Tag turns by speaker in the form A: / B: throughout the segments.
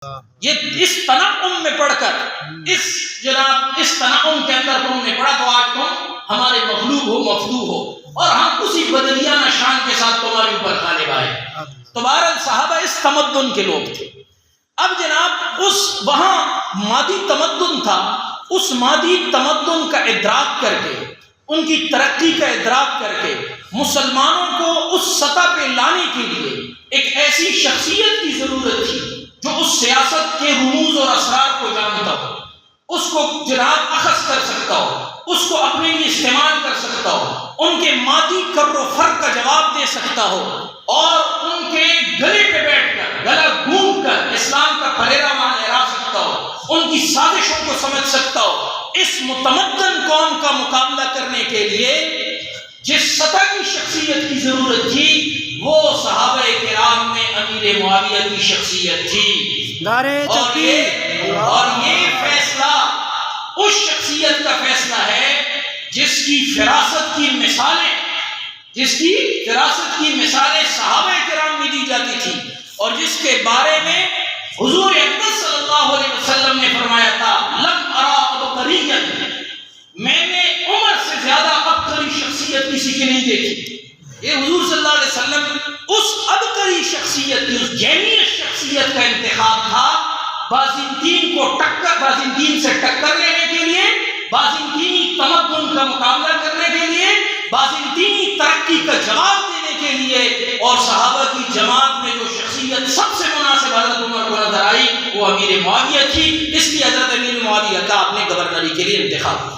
A: یہ اس تنعم میں پڑھ کر اس تنعم کے اندر تم نے پڑھا تو آج تم ہمارے مغلوب ہو مفدو ہو اور ہم اسی بدلیانہ شان کے ساتھ تمہارے اوپر غالب آئے. تو بہرحال صحابہ اس تمدن کے لوگ تھے. اب جناب اس وہاں مادی تمدن تھا، اس مادی تمدن کا ادراک کر کے، ان کی ترقی کا ادراک کر کے مسلمانوں کو اس سطح پہ لانے کے لیے ایک ایسی شخصیت کی ضرورت تھی جو اس سیاست کے رموز اور اسرار کو جانتا ہو، اس کو جناب اخذ کر سکتا ہو، اس کو اپنے لیے استعمال کر سکتا ہو، ان کے مادی کر و فر کا جواب دے سکتا ہو اور ان کے گلے پہ بیٹھ کر، گلا گھونٹ کر اسلام کا پھریرا وہاں لہرا سکتا ہو، ان کی سازشوں کو سمجھ سکتا ہو. اس متمدن قوم کا مقابلہ کرنے کے لیے جس سطح کی شخصیت کی ضرورت تھی وہ صحابہ کرام میں امیر معاویہ کی شخصیت تھی. اور یہ فیصلہ اس شخصیت کا فیصلہ ہے جس کی فراست کی مثالیں صحابہ کرام میں دی جاتی تھی اور جس کے بارے میں حضور اقدس صلی اللہ علیہ وسلم نے فرمایا تھا لم ارا عبقریا، میں نے عمر سے زیادہ عبقری شخصیت کسی کی نہیں دیکھی. یہ حضور صلی اللہ علیہ وسلم اس عبقری شخصیت کی، اس جینیس شخصیت کا انتخاب تھا بازنطین سے ٹکر لینے کے لیے، بازنطینی تمدن کا مقابلہ کرنے کے لیے، بازنطینی ترقی کا جواب دینے کے لیے. اور صحابہ کی جماعت میں جو شخصیت سب سے مناسب حضرت عمر کو نظر آئی وہ امیر معاویہ تھی، اس لیے حضرت امیر معاویہ کا اپنے گورنری کے لیے انتخاب کیا.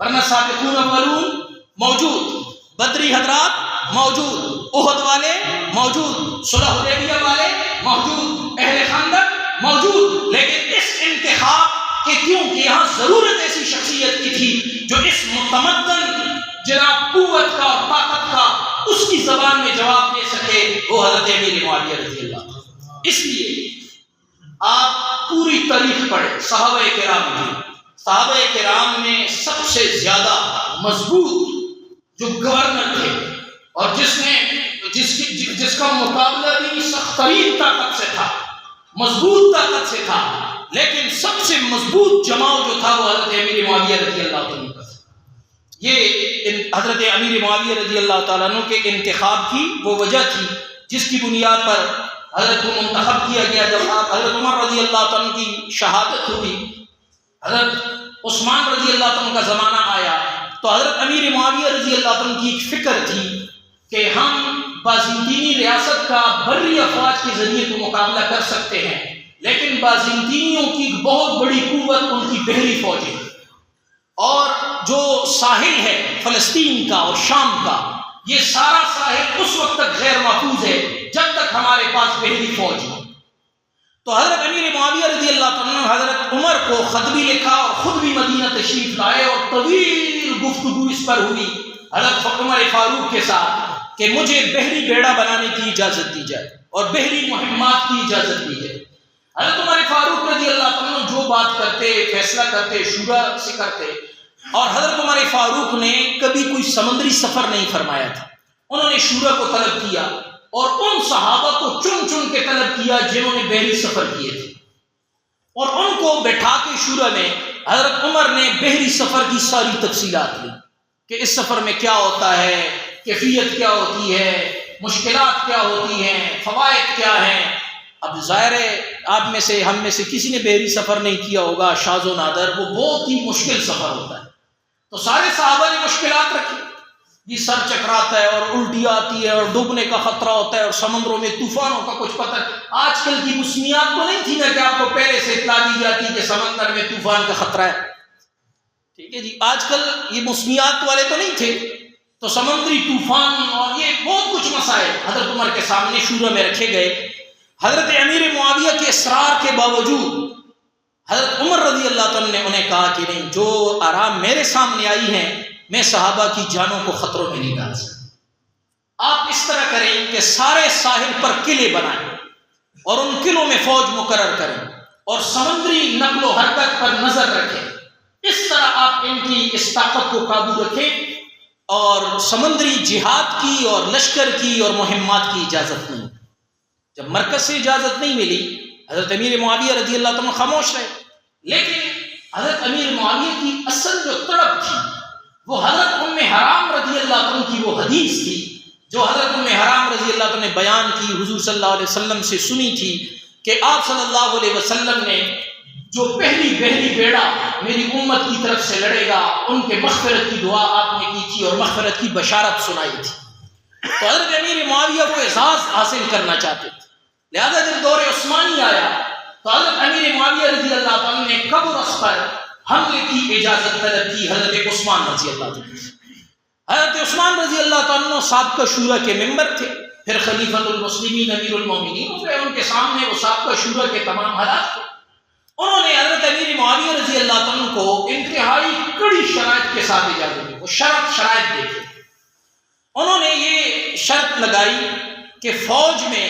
A: ورنہ سابقون اولون موجود، بدری حضرات موجود، احد والے موجود، صلح حدیبیہ والے موجود، اہل خندق موجود، لیکن اس انتخاب کہ کیونکہ یہاں ضرورت ایسی شخصیت کی تھی جو اس متمدن جناب قوت کا اور طاقت کا اس کی زبان میں جواب دے سکے، وہ حضرت امیر معاویہ رضی اللہ عنہ. اس لیے آپ پوری تاریخ پڑھیں صحابہ کرام میں سب سے زیادہ مضبوط جو گورنر تھے اور جس کا مقابلہ بھی سخت ترین طاقت سے تھا، مضبوط طاقت سے تھا، لیکن سب سے مضبوط جماؤ جو تھا وہ حضرت امیر معاویہ رضی اللہ عنہ کا. یہ حضرت امیر معاویہ رضی اللہ تعالیٰ عنہ کے انتخاب کی وہ وجہ تھی جس کی بنیاد پر حضرت کو منتخب کیا گیا. جب حضرت عمر رضی اللہ عنہ کی شہادت ہوئی، حضرت عثمان رضی اللہ عنہ کا زمانہ آیا، تو حضرت امیر معاویہ رضی اللہ عنہ کی ایک فکر تھی کہ ہم بازنطینی ریاست کا بری افواج کے ذریعے تو مقابلہ کر سکتے ہیں، لیکن بازنطینیوں کی بہت بڑی قوت ان کی بحری فوج ہے، اور جو ساحل ہے فلسطین کا اور شام کا، یہ سارا ساحل اس وقت تک غیر محفوظ ہے جب تک ہمارے پاس بحری فوج ہو. تو حضرت امیر معاویہ رضی اللہ عنہ نے حضرت عمر کو خط بھی لکھا اور خود بھی مدینہ تشریف لائے اور طویل گفتگو اس پر ہوئی حضرت عمر فاروق کے ساتھ کہ مجھے بحری بیڑا بنانے کی اجازت دی جائے اور بحری مہمات کی اجازت دی جائے. حضرت عمر فاروق رضی اللہ عنہ جو بات کرتے، فیصلہ کرتے، شورا سے کرتے، اور حضرت عمر فاروق نے کبھی کوئی سمندری سفر نہیں فرمایا تھا. انہوں نے شورا کو طلب کیا اور ان صحابہ کو چن چن کے طلب کیا جنہوں نے بحری سفر کیے تھے، اور ان کو بٹھا کے شورا میں حضرت عمر نے بحری سفر کی ساری تفصیلات لی کہ اس سفر میں کیا ہوتا ہے، کیفیت کیا ہوتی ہے، مشکلات کیا ہوتی ہیں، فوائد کیا ہیں. اب ظاہر ہے آپ میں سے، ہم میں سے کسی نے بحری سفر نہیں کیا ہوگا، شاذ و نادر، وہ بہت ہی مشکل سفر ہوتا ہے. تو سارے صحابہ نے مشکلات رکھی، یہ سر چکراتا ہے اور الٹی آتی ہے اور ڈوبنے کا خطرہ ہوتا ہے اور سمندروں میں طوفانوں کا کچھ پتہ. آج کل کی موسمیات تو نہیں تھی نا کہ آپ کو پہلے سے اطلاع دی جاتی کہ سمندر میں طوفان کا خطرہ ہے، ٹھیک ہے جی، آج کل یہ موسمیات والے تو نہیں تھے، تو سمندری طوفان اور یہ بہت کچھ مسائل حضرت عمر کے سامنے شورا میں رکھے گئے. حضرت امیر معاویہ کے اصرار کے باوجود حضرت عمر رضی اللہ عنہ نے انہیں کہا کہ نہیں، جو آرام میرے سامنے آئی ہیں میں صحابہ کی جانوں کو خطروں میں نہیں ڈال سکتا. آپ اس طرح کریں کہ سارے ساحل پر قلعے بنائیں اور ان قلعوں میں فوج مقرر کریں اور سمندری نقل و حرکت پر نظر رکھیں. اس طرح آپ ان کی اس طاقت کو قابو رکھیں اور سمندری جہاد کی اور لشکر کی اور مہمات کی اجازت نہیں. جب مرکز سے اجازت نہیں ملی حضرت امیر معاویہ رضی اللہ عنہ خاموش رہے. لیکن حضرت امیر معاویہ کی اصل جو تڑپ تھی وہ حضرت ام حرام رضی اللہ عنہ کی وہ حدیث تھی جو حضرت ام حرام رضی اللہ عنہ نے بیان کی، حضور صلی اللہ علیہ وسلم سے سنی تھی کہ آپ صلی اللہ علیہ وسلم نے جو پہلی بیڑا میری امت کی طرف سے لڑے گا ان کے مغفرت کی دعا آپ نے کی تھی اور مغفرت کی بشارت سنائی تھی. تو حضرت امیر معاویہ کو اعزاز حاصل کرنا چاہتے تھے، لہذا جب دور عثمانی آیا تو حضرت امیر معاویہ رضی اللہ عنہ نے قبرص پر حملے کی اجازت طلب کی حضرت عثمان رضی اللہ عنہ. حضرت عثمان رضی اللہ عنہ سابقہ شورا کے ممبر تھے، پھر خلیفۃ المسلمین امیر المومنین، پھر ان کے سامنے وہ سابقہ شورا کے تمام حالات تھے. انہوں نے حضرت امیر معاویہ رضی اللہ عنہ کو انتہائی کڑی شرائط کے ساتھ اجازت دی. وہ شرائط دیکھے، انہوں نے یہ شرط لگائی کہ فوج میں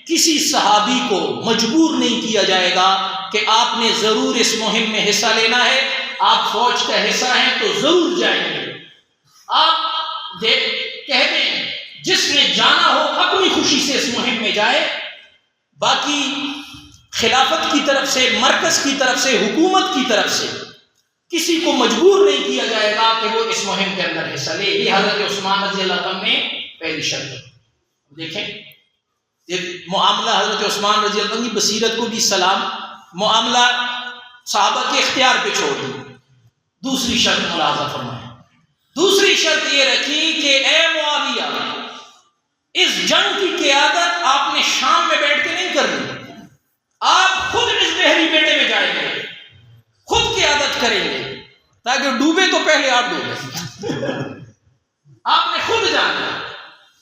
A: کسی صحابی کو مجبور نہیں کیا جائے گا کہ آپ نے ضرور اس مہم میں حصہ لینا ہے، آپ فوج کا حصہ ہیں تو ضرور جائیں گے. آپ کہہ دیں جس نے جانا ہو اپنی خوشی سے اس مہم میں جائے، باقی خلافت کی طرف سے، مرکز کی طرف سے، حکومت کی طرف سے کسی کو مجبور نہیں کیا جائے گا کہ وہ اس مہم کے اندر حصہ لے. یہ حضرت عثمان رضی اللہ عنہ نے پہلی شرط ہے. دیکھیں یہ معاملہ حضرت عثمان رضی اللہ عنہ کی بصیرت کو بھی سلام، معاملہ صحابہ کے اختیار پہ چھوڑ دی. دوسری شرط ملاحظہ فرمائیں، دوسری شرط یہ رکھی کہ اے معاویہ، اس جنگ کی قیادت آپ نے شام میں بیٹھ کے نہیں کرنی، آپ خود اس بحری بیڑے میں جائیں گے، خود قیادت کریں گے، تاکہ ڈوبے تو پہلے آپ ڈوبے. آپ نے خود جانا.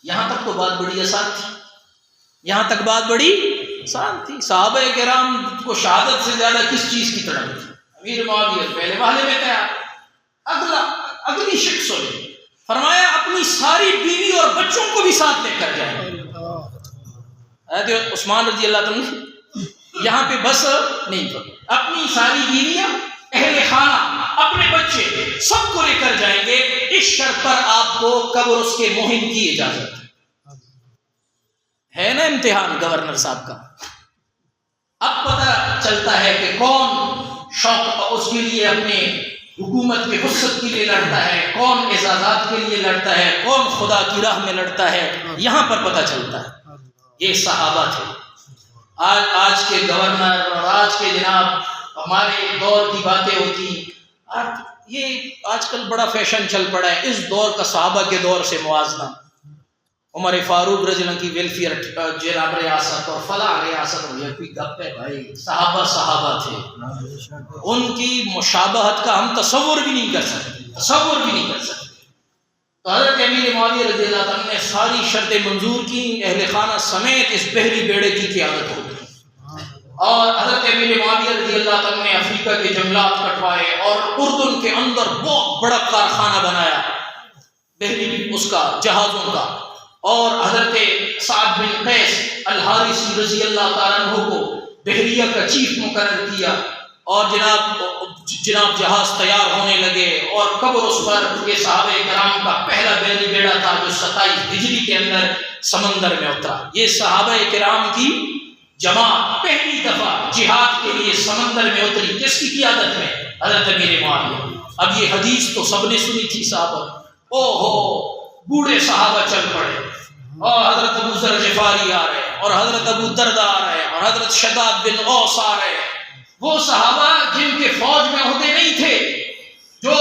A: یہاں تک تو بات بڑی آسان تھی، یہاں تک بات بڑی آسان تھی. صحابہ کرام کو شہادت سے زیادہ کس چیز کی طرف تھی؟ امیر معاویہ پہلے والے میں تیار. اگلی شخص نے فرمایا اپنی ساری بیوی اور بچوں کو بھی ساتھ لے کر جائیں. حضرت عثمان رضی اللہ عنہ یہاں پہ بس نہیں تھا، اپنی ساری بیویاں، اہل خانہ، اپنے بچے سب کو لے کر جائیں گے. اس شرط پر آپ کو قبرص کے مہم کی اجازت ہے. نا امتحان گورنر صاحب کا. اب پتہ چلتا ہے کہ کون شوق اس کے لیے اپنے حکومت کے وسعت کے لیے لڑتا ہے، کون اعزازات کے لیے لڑتا ہے، کون خدا کی راہ میں لڑتا ہے. یہاں پر پتہ چلتا ہے. یہ صحابہ تھے. آج کے گورنر اور آج کے جناب ہمارے دور کی باتیں ہوتی، یہ آج کل بڑا فیشن چل پڑا ہے اس دور کا صحابہ کے دور سے موازنہ. عمر فاروق رضی اللہ عنہ کی ویلفیئر جناب ریاست اور فلاں ریاست، یہ کوئی گپ ہے بھائی؟ صحابہ تھے، ان کی مشابہت کا ہم تصور بھی نہیں کر سکتے. تو حضرت امیر معاویہ رضی اللہ عنہ نے ساری شرطیں منظور کی، اہل خانہ سمیت اس بحری بیڑے کی قیادت ہو گئی. اور حضرت امیر معاویہ رضی اللہ عنہ نے افریقہ کے جنگلات کٹوائے اور اردن کے اندر بہت بڑا کارخانہ بنایا بحری اس کا، جہازوں کا. اور حضرت سعد بن قیس الحارثی رضی اللہ تعالیٰ عنہ کو بحریہ کا چیف مقرر کیا. اور جناب جہاز تیار ہونے لگے اور قبرص پر یہ صحابہ کرام کا پہلا بحری بیڑا تھا جو 27 ہجری کے اندر سمندر میں اترا. یہ صحابہ کرام کی جماعت پہلی دفعہ جہاد کے لیے سمندر میں اتری. کس کی قیادت میں؟ حضرت امیر معاویہ. اب یہ حدیث تو سب نے سنی تھی صحابہ. او ہو، بوڑھے صحابہ چل پڑے اور حضرت ابو ذر غفاری آ رہے اور حضرت ابو درداء آ رہے اور حضرت شداد بن اوس آ رہے. وہ صحابہ جن کے فوج میں عہدے نہیں تھے، جو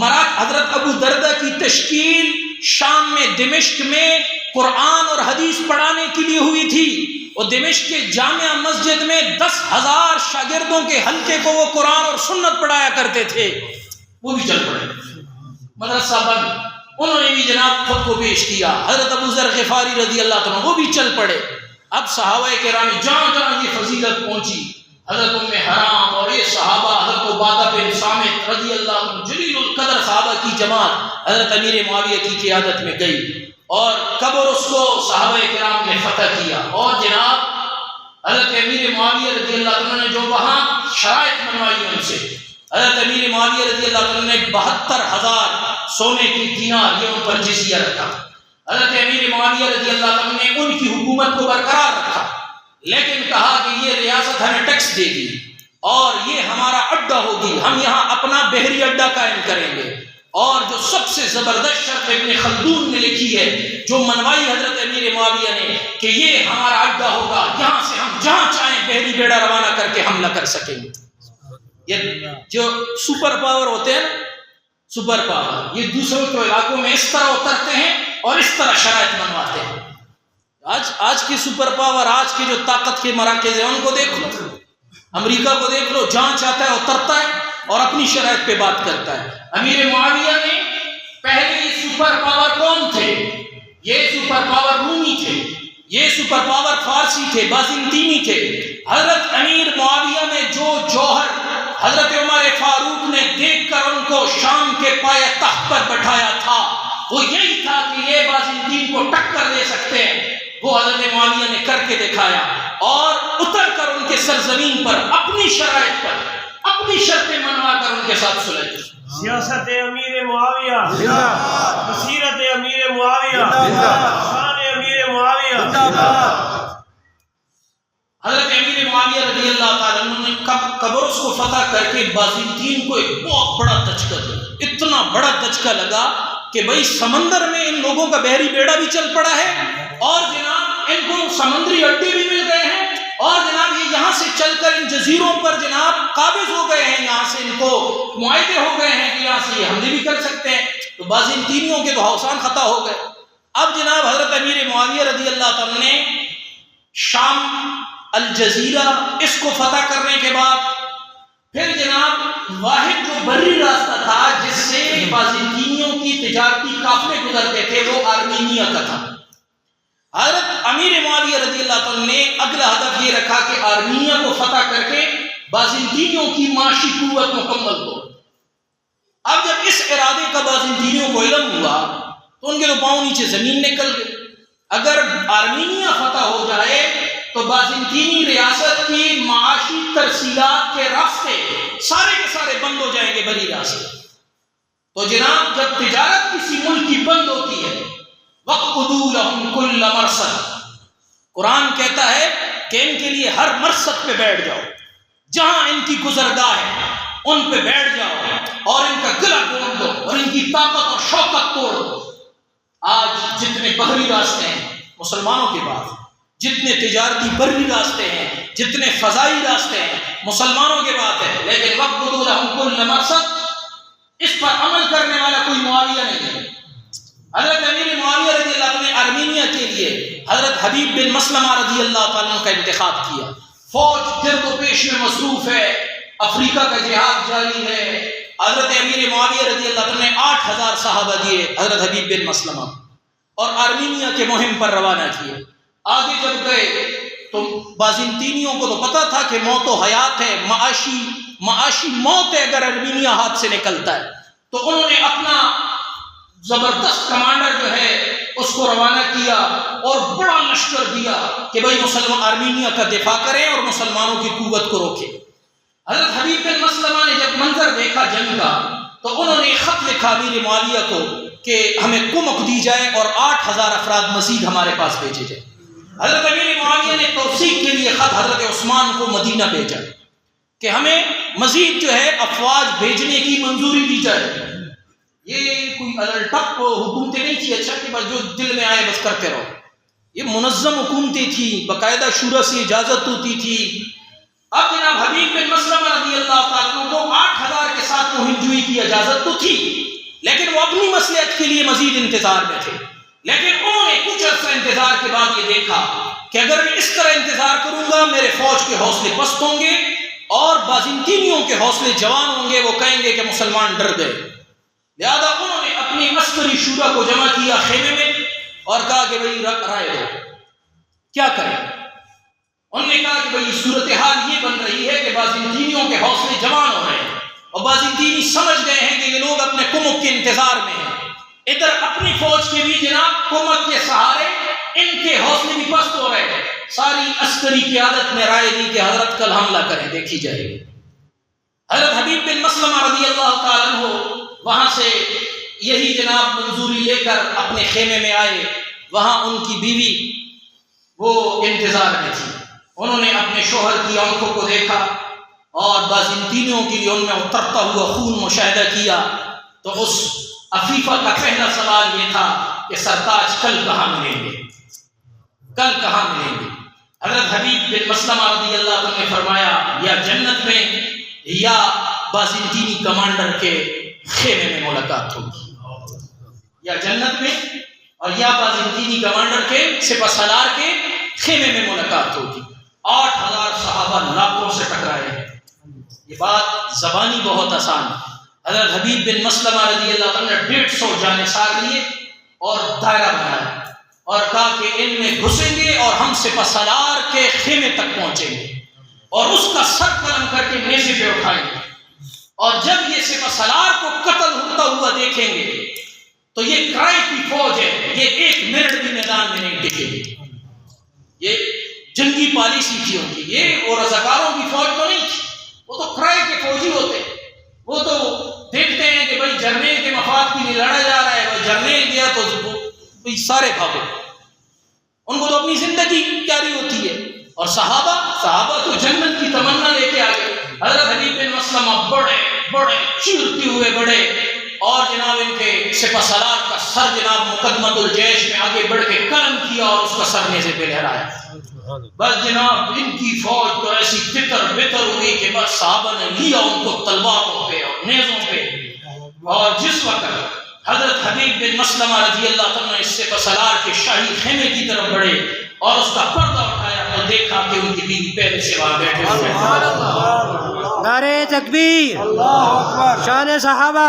A: حضرت ابو درداء کی تشکیل شام میں دمشق میں قرآن اور حدیث پڑھانے کے لیے ہوئی تھی. اور دمشق کے جامع مسجد میں 10,000 شاگردوں کے حلقے کو وہ قرآن اور سنت پڑھایا کرتے تھے. وہ بھی چل پڑے مدرسہ بند. انہوں نے بھی جناب خود کو پیش کیا. حضرت ابو ذر غفاری رضی اللہ عنہ وہ بھی چل پڑے. اب صحابہ کرام جہاں جہاں یہ فضیلت پہنچی، حضرت ام حرام اور یہ صحابہ، حضرت عبادہ بن صامت رضی اللہ عنہ جلیل القدر صحابہ کی جماعت حضرت امیر معاویہ کی قیادت میں گئی اور قبرص کو صحابہ کرام نے فتح کیا. اور جناب حضرت امیر معاویہ رضی اللہ عنہ نے جو وہاں شرائط منوائی ان سے، حضرت امیر معاویہ رضی اللہ عنہ نے 72,000 سونے کی دینار یہ ان پر جزیہ رکھا. حضرت امیر معاویہ رضی اللہ عنہ نے ان کی حکومت کو برقرار رکھا. لیکن کہا کہ یہ ریاست ہمیں ٹیکس دے گی اور یہ ہمارا اڈا ہوگی، ہم یہاں اپنا بحری اڈا قائم کریں گے۔ اور جو سب سے زبردست شرط ابن خلدون نے لکھی ہے، جو منوائی حضرت امیر معاویہ نے، کہ یہ ہمارا اڈا ہوگا، یہاں سے ہم جہاں چاہیں بحری بیڑا روانہ کر کے حملہ کر سکیں گے۔ یہ جو سپر پاور ہوتے ہیں، سپر پاور، یہ دوسروں کے علاقوں میں اس طرح اترتے ہیں اور اس طرح شرائط منواتے ہیں۔ آج کی سپر پاور، آج کے جو طاقت کے مراکز ہیں ان کو دیکھ لو، امریکہ کو دیکھ لو، جہاں چاہتا ہے اترتا ہے اور اپنی شرائط پہ بات کرتا ہے۔ امیر معاویہ نے پہلے یہ سپر پاور کون تھے؟ یہ سپر پاور رومی تھے، یہ سپر پاور فارسی تھے، بازنطینی تھے۔ حضرت امیر معاویہ نے جو جوہر حضرت عمر فاروق نے دیکھ کر ان کو شام کے پائے تخت پر بٹھایا تھا، وہ یہی تھا کہ یہ بازنطین کو ٹکر دے سکتے ہیں۔ وہ حضرت معاویہ نے کر کے دکھایا اور اتر کر ان کے سرزمین پر اپنی شرائط پر اپنی شرطیں منوا کر ان کے ساتھ صلح کی۔
B: سیاست امیر معاویہ زندہ باد، بصیرت امیر معاویہ زندہ باد، شان امیر معاویہ زندہ باد۔
A: حضرت امیر معاویہ رضی اللہ تعالیٰ عنہ نے قبرص کو فتح کر کے بازنطین کو ایک بہت بڑا دھچکا دیا، اتنا بڑا دھچکا لگا کہ بھائی سمندر میں ان لوگوں کا بحری بیڑا بھی چل پڑا ہے اور جناب ان کو سمندری اڈے بھی مل گئے ہیں اور جناب یہ یہاں سے چل کر ان جزیروں پر جناب قابض ہو گئے ہیں، یہاں سے ان کو معاہدے ہو گئے ہیں کہ یہاں سے یہ حملے بھی کر سکتے ہیں۔ تو بازنطینیوں کے تو ہوسان خطا ہو گئے۔ اب جناب حضرت امیر معاویہ رضی اللہ تعالیٰ نے شام، الجزیرہ، اس کو فتح کرنے کے بعد پھر جناب واحد جو بری راستہ تھا جس سے بازنطینیوں کی تجارتی قافلے گزرتے تھے وہ آرمینیا کا تھا۔ حضرت امیر معاویہ رضی اللہ عنہ نے اگلا ہدف یہ رکھا کہ آرمینیا کو فتح کر کے بازنطینیوں کی معاشی قوت مکمل ہو۔ اب جب اس ارادے کا بازنطینیوں کو علم ہوا تو ان کے تو پاؤں نیچے زمین نکل گئی۔ اگر آرمینیا فتح ہو جائے تو بازنطینی ریاست کی معاشی ترسیلات کے راستے سارے کے سارے بند ہو جائیں گے، بری راستے۔ تو جناب جب تجارت کسی ملک کی بند ہوتی ہے، وَقْعُدُوا لَهُمْ كُلَّ مَرْصَدٍ، قرآن کہتا ہے کہ ان کے لیے ہر مرصد پہ بیٹھ جاؤ، جہاں ان کی گزرگاہ ہے ان پہ بیٹھ جاؤ اور ان کا گلا توڑ دو اور ان کی طاقت اور شوکت توڑ دو۔ آج جتنے بحری راستے ہیں مسلمانوں کے پاس، جتنے تجارتی بری راستے ہیں، جتنے فضائی راستے ہیں مسلمانوں کے پاس ہے، لیکن وَقْعُدُوا لَهُمْ كُلَّ مَرْصَدٍ اس پر عمل کرنے والا کوئی معاویہ نہیں ہے۔ حضرت امیر معاویہ رضی اللہ عنہ نے آرمینیا کے لیے حضرت حبیب بن مسلمہ رضی اللہ تعالیٰ کا انتخاب کیا۔ فوج گرد و پیش میں مصروف ہے، افریقہ کا جہاد جاری ہے۔ حضرت امیر معاویہ رضی اللہ عنہ نے 8000 صحابہ دیے حضرت حبیب بن مسلمہ اور آرمینیا کے مہم پر روانہ کیے۔ آگے جب گئے تو بازنطینیوں کو تو پتا تھا کہ موت و حیات ہے، معاشی موت ہے اگر آرمینیا ہاتھ سے نکلتا ہے، تو انہوں نے اپنا زبردست کمانڈر جو ہے اس کو روانہ کیا اور بڑا لشکر دیا کہ بھائی مسلمان آرمینیا کا دفاع کریں اور مسلمانوں کی قوت کو روکیں۔ حضرت حبیب بن مسلمہ نے جب منظر دیکھا جنگ کا تو انہوں نے خط لکھا امیر معاویہ کو کہ ہمیں کمک دی جائے اور 8000 افراد مزید ہمارے پاس بھیجے جائے۔ حضرت امیر معاویہ نے توثیق کے لیے خط حضرت عثمان کو مدینہ بھیجا کہ ہمیں مزید جو ہے افواج بھیجنے کی منظوری دی جائے۔ یہ کوئی الٹپ حکومتیں نہیں تھی اچھا کہ بس جو دل میں آئے بس کرتے رہو، یہ منظم حکومتیں تھی، باقاعدہ شورا سے اجازت ہوتی تھی۔ اب جناب حبیب بن مسلمہ رضی اللہ تعالیٰ کو 8000 کے ساتھ مہم جوئی کی اجازت تو تھی، لیکن وہ اپنی مصلحت کے لیے مزید انتظار میں تھے۔ لیکن انہوں نے کچھ عرصہ انتظار کے بعد یہ دیکھا کہ اگر میں اس طرح انتظار کروں گا میرے فوج کے حوصلے پست ہوں گے اور بازنطینیوں کے حوصلے جوان ہوں گے، وہ کہیں گے کہ مسلمان ڈر گئے۔ لہذا انہوں نے اپنی عسکری شورا کو جمع کیا خیمے میں اور کہا کہ بھئی رائے دو کیا کریں۔ انہوں نے کہا کہ بھئی صورتحال یہ بن رہی ہے کہ بازنطینیوں کے حوصلے جوان ہو رہے ہیں اور بازنطینی سمجھ گئے ہیں کہ یہ لوگ اپنے کمک کے انتظار میں ہیں، ادھر اپنی فوج کے بھی جناب کمک کے سہارے ان کے حوصلے بھی پست ہو رہے ہیں۔ ساری عسکری قیادت نے رائے دی کہ حضرت کل حملہ کریں، دیکھی جائے گی۔ حضرت حبیب بن مسلمہ رضی اللہ تعالیٰ عنہ وہاں سے یہی جناب منظوری لے کر اپنے خیمے میں آئے، وہاں ان کی بیوی وہ انتظار میں تھی۔ انہوں نے اپنے شوہر کی آنکھوں کو دیکھا اور بازنطینیوں کے لیے ان میں اترتا ہوا خون مشاہدہ کیا، تو اس عفیفہ کا پہلا سوال یہ تھا کہ سرتاج کل کہاں ملیں گے، کل کہاں ملیں گے؟ حضرت حبیب بن مسلمہ رضی اللہ عنہ نے فرمایا یا جنت میں یا بازنطینی کمانڈر کے خیمے میں ملاقات ہوگی، یا جنت میں اور یا بازنطینی کمانڈر کے سپہ سالار کے خیمے میں ملاقات ہوگی۔ 8000 صحابہ لاکھوں سے ٹکرائے ہیں۔ یہ بات زبانی بہت آسان ہے۔ حضرت حبیب بن مسلمہ رضی اللہ عنہ نے 150 جانثار لیے اور دائرہ بنایا اور کہا کہ ان میں گھسیں گے اور ہم سپہ سالار کے خیمے تک پہنچیں گے اور اس کا سر قلم کر کے نیزے پہ اٹھائیں گے، اور جب یہ سپہ سالار کو قتل ہوتا ہوا دیکھیں گے تو یہ کرائے کی فوج ہے، یہ 1 منٹ بھی میدان میں نہیں ٹکے گی۔ یہ جنگی پالیسی تھی ان کی، یہ اور رضاکاروں کی فوج تو نہیں تھی، وہ تو کرائے کے فوجی ہوتے، وہ تو دیکھتے ہیں کہ بھائی جرنیل کے مفاد کے لیے لڑا جا رہا ہے، بھائی جرنیل گیا تو بھائی سارے بھاگو، ان کو تو اپنی زندگی پیاری ہوتی ہے۔ اور صحابہ تو جنت کی تمنا لے کے آگے۔ حضرت حبیب بن مسلمہ بڑے چیرتے ہوئے بڑے، اور جناب ان کے سپہ سالار کا سر جناب مقدمۃ الجیش میں آگے بڑھ کے قلم کیا اور اس کا سر نیزے پہ لہرایا۔ بس جناب ان کی فوج تو ایسی تتر بتر ہوئی کہ بس صحابہ نے لیا ان کو تلواروں پہ اور نیزوں پہ، اور جس وقت حضرت حبیب بن مسلمہ رضی اللہ عنہ اس سپہ سالار کے شاہی خیمے کی طرف بڑھے اور اس کا پردہ اٹھایا تو دیکھا کہ ان کی بیوی پہلے سے وہاں بیٹھے ہوئے ہیں۔
C: نعرہ تکبیر، شان صحابہ۔